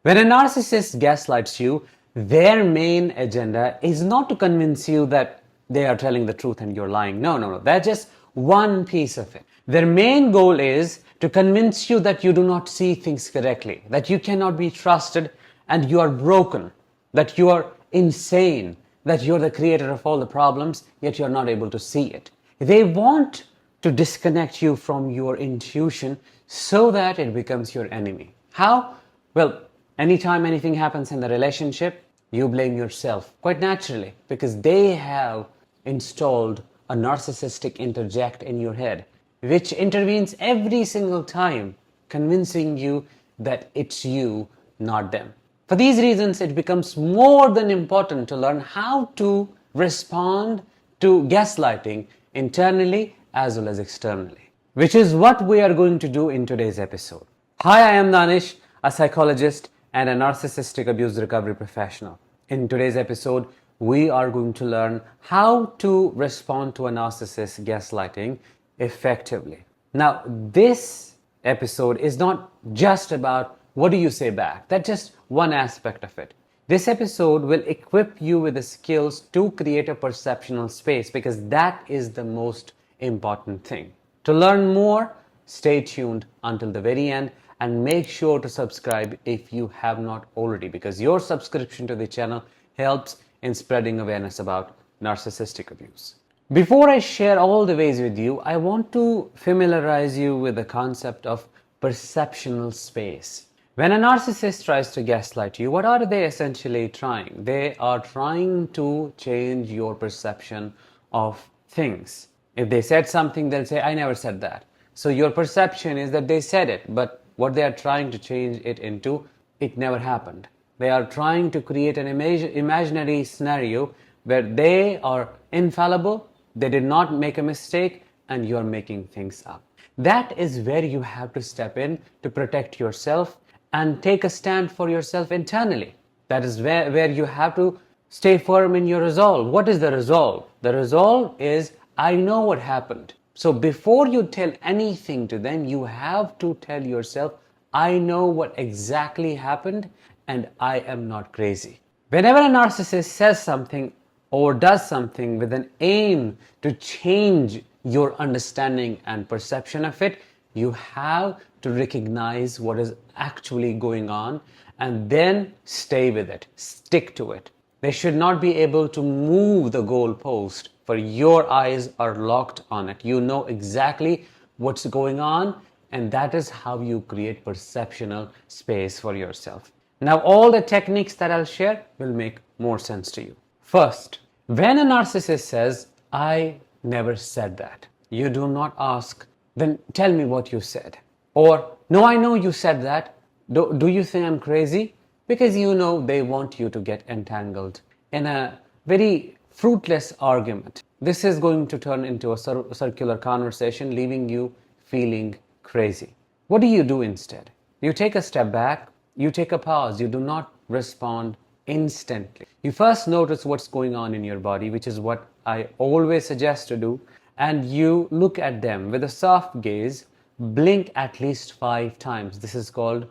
When a narcissist gaslights you, their main agenda is not to convince you that they are telling the truth and you're lying. No, no, no. That's just one piece of it. Their main goal is to convince you that you do not see things correctly, that you cannot be trusted and you are broken, that you are insane, that you're the creator of all the problems, yet you're not able to see it. They want to disconnect you from your intuition so that it becomes your enemy. How? Well, anytime anything happens in the relationship, you blame yourself, quite naturally, because they have installed a narcissistic interject in your head, which intervenes every single time, convincing you that it's you, not them. For these reasons, it becomes more than important to learn how to respond to gaslighting internally as well as externally, which is what we are going to do in today's episode. Hi, I am Danish, a psychologist and a narcissistic abuse recovery professional. In today's episode, we are going to learn how to respond to a narcissist gaslighting effectively. Now, this episode is not just about what do you say back. That's just one aspect of it. This episode will equip you with the skills to create a perceptional space, because that is the most important thing. To learn more, stay tuned until the very end and make sure to subscribe if you have not already, because your subscription to the channel helps in spreading awareness about narcissistic abuse. Before I share all the ways with you, I want to familiarize you with the concept of perceptional space. When a narcissist tries to gaslight you, what are they essentially trying? They are trying to change your perception of things. If they said something, they'll say, I never said that. So your perception is that they said it, but what they are trying to change it into, it never happened. They are trying to create an imaginary scenario where they are infallible, they did not make a mistake, and you're making things up. That is where you have to step in to protect yourself and take a stand for yourself internally. That is where you have to stay firm in your resolve. What is the resolve? The resolve is, I know what happened. So before you tell anything to them, you have to tell yourself, I know what exactly happened and I am not crazy. Whenever a narcissist says something or does something with an aim to change your understanding and perception of it, you have to recognize what is actually going on and then stay with it, stick to it. They should not be able to move the goalpost, for your eyes are locked on it. You know exactly what's going on, and that is how you create perceptional space for yourself. Now, all the techniques that I'll share will make more sense to you. First, when a narcissist says, I never said that, you do not ask, then tell me what you said. Or, no, I know you said that. Do you think I'm crazy? Because you know they want you to get entangled in a very fruitless argument. This is going to turn into a circular conversation, leaving you feeling crazy. What do you do instead? You take a step back, you take a pause, you do not respond instantly. You first notice what's going on in your body, which is what I always suggest to do, and you look at them with a soft gaze, blink at least 5 times. This is called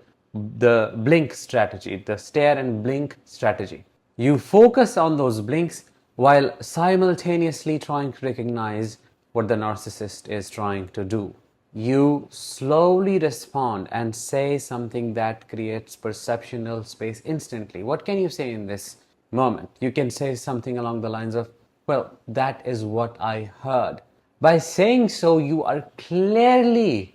the blink strategy, the stare and blink strategy. You focus on those blinks while simultaneously trying to recognize what the narcissist is trying to do. You slowly respond and say something that creates perceptional space instantly. What can you say in this moment? You can say something along the lines of, well, that is what I heard. By saying so, you are clearly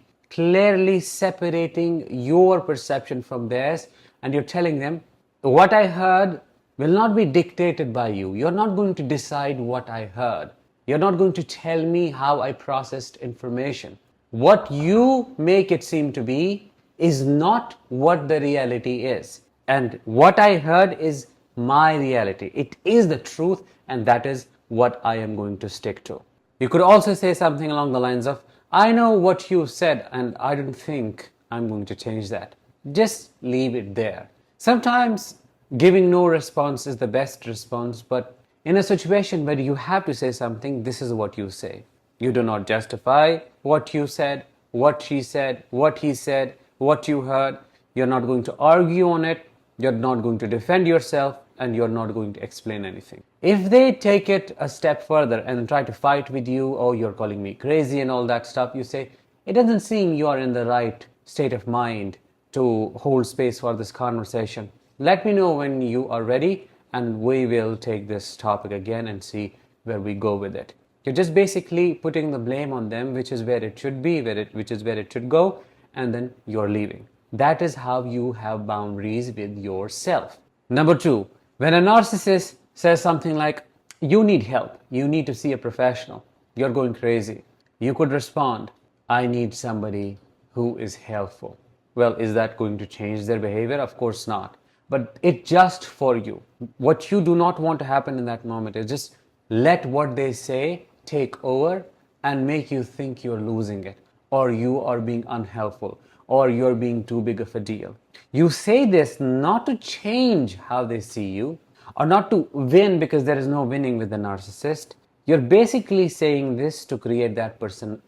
separating your perception from theirs, and you're telling them, what I heard will not be dictated by you. You're not going to decide what I heard. You're not going to tell me how I processed information. What you make it seem to be is not what the reality is. And what I heard is my reality. It is the truth, and that is what I am going to stick to. You could also say something along the lines of, I know what you said and I don't think I'm going to change that. Just leave it there. Sometimes giving no response is the best response, but in a situation where you have to say something, this is what you say. You do not justify what you said, what she said, what he said, what you heard. You're not going to argue on it. You're not going to defend yourself and you're not going to explain anything. If they take it a step further and try to fight with you, oh, you're calling me crazy and all that stuff, you say, it doesn't seem you are in the right state of mind to hold space for this conversation. Let me know when you are ready and we will take this topic again and see where we go with it. You're just basically putting the blame on them, which is where it should be, which is where it should go, and then you're leaving. That is how you have boundaries with yourself. Number 2, when a narcissist says something like, you need help, you need to see a professional, you're going crazy, you could respond, I need somebody who is helpful. Well, is that going to change their behavior? Of course not. But it's just for you. What you do not want to happen in that moment is just let what they say take over and make you think you're losing it, or you are being unhelpful, or you're being too big of a deal. You say this not to change how they see you, or not to win, because there is no winning with the narcissist. You're basically saying this to create that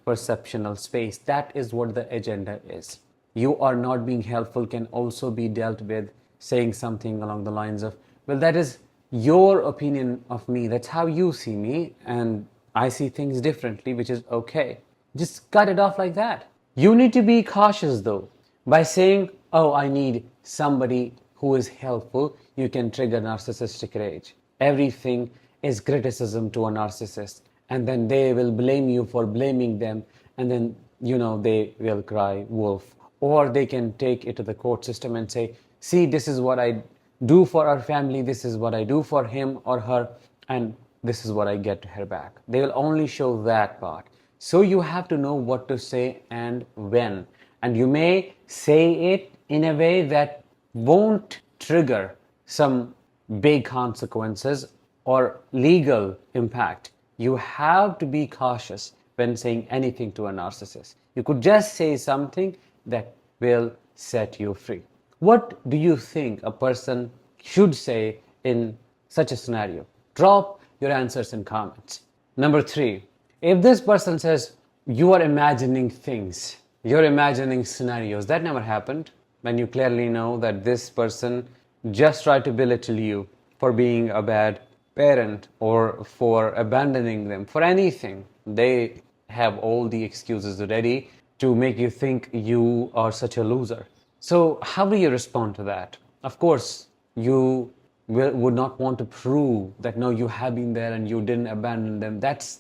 perceptional space. That is what the agenda is. You are not being helpful can also be dealt with saying something along the lines of, well, that is your opinion of me. That's how you see me, and I see things differently, which is okay. Just cut it off like that. You need to be cautious though. By saying, oh, I need somebody who is helpful, you can trigger narcissistic rage. Everything is criticism to a narcissist, and then they will blame you for blaming them, and then they will cry wolf. Or they can take it to the court system and say, see, this is what I do for our family, this is what I do for him or her, and this is what I get to her back. They will only show that part. So you have to know what to say and when. And you may say it in a way that won't trigger some big consequences or legal impact. You have to be cautious when saying anything to a narcissist. You could just say something that will set you free. What do you think a person should say in such a scenario? Drop your answers in comments. Number 3, if this person says, you are imagining things, you're imagining scenarios, that never happened, when you clearly know that this person just tried to belittle you for being a bad parent or for abandoning them, for anything. They have all the excuses ready to make you think you are such a loser. So how do you respond to that? Of course, you would not want to prove that no, you have been there and you didn't abandon them. That's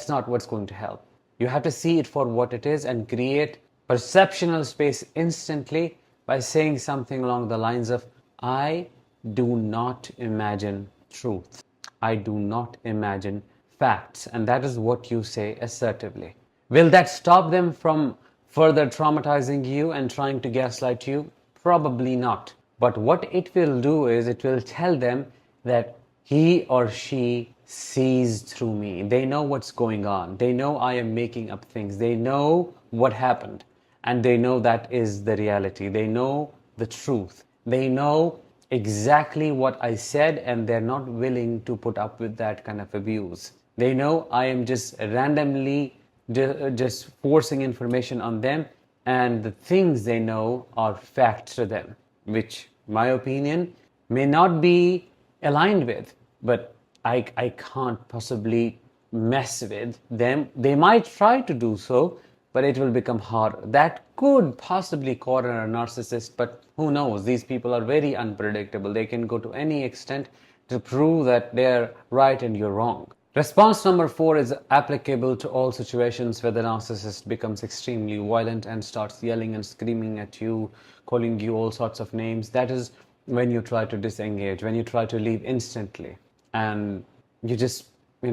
not what's going to help. You have to see it for what it is and create perceptional space instantly by saying something along the lines of, I do not imagine truth. I do not imagine facts. And that is what you say assertively. Will that stop them from further traumatizing you and trying to gaslight you? Probably not. But what it will do is it will tell them that he or she sees through me. They know what's going on. They know I am making up things. They know what happened. And they know that is the reality. They know the truth. They know exactly what I said, and they're not willing to put up with that kind of abuse. They know I am just randomly just forcing information on them, and the things they know are facts to them, which my opinion may not be aligned with, but I can't possibly mess with them. They might try to do so, but it will become harder. That could possibly corner a narcissist, but who knows? These people are very unpredictable. They can go to any extent to prove that they're right and you're wrong. Response number 4 is applicable to all situations where the narcissist becomes extremely violent and starts yelling and screaming at you, calling you all sorts of names. That is when you try to disengage, when you try to leave instantly. And you just, you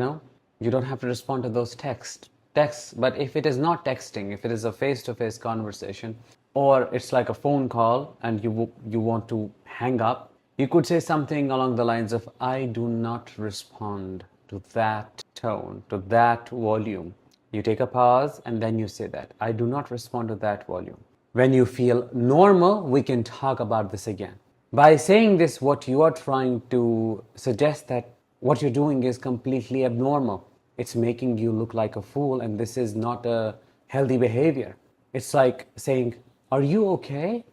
don't have to respond to those texts. But if it is not texting, if it is a face-to-face conversation, or it's like a phone call and you want to hang up, you could say something along the lines of, I do not respond to that tone, to that volume. You take a pause and then you say that. I do not respond to that volume. When you feel normal, we can talk about this again. By saying this, what you are trying to suggest that what you're doing is completely abnormal. It's making you look like a fool, and this is not a healthy behavior. It's like saying, are you okay?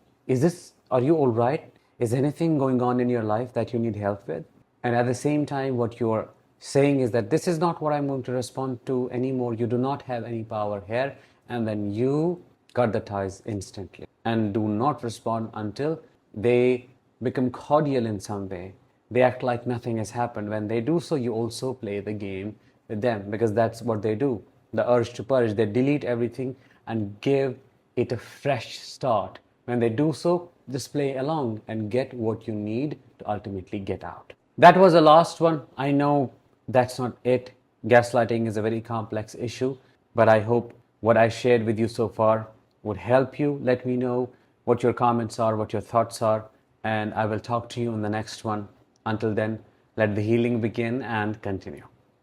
Are you all right? Is anything going on in your life that you need help with? And at the same time, what you're saying is that this is not what I'm going to respond to anymore. You do not have any power here. And then you cut the ties instantly and do not respond until they become cordial in some way. They act like nothing has happened. When they do so, you also play the game with them, because that's what they do. The urge to purge, they delete everything and give it a fresh start. When they do so, just play along and get what you need to ultimately get out. That was the last one. I know that's not it. Gaslighting is a very complex issue, but I hope what I shared with you so far would help you. Let me know what your comments are, what your thoughts are, and I will talk to you in the next one. Until then, let the healing begin and continue.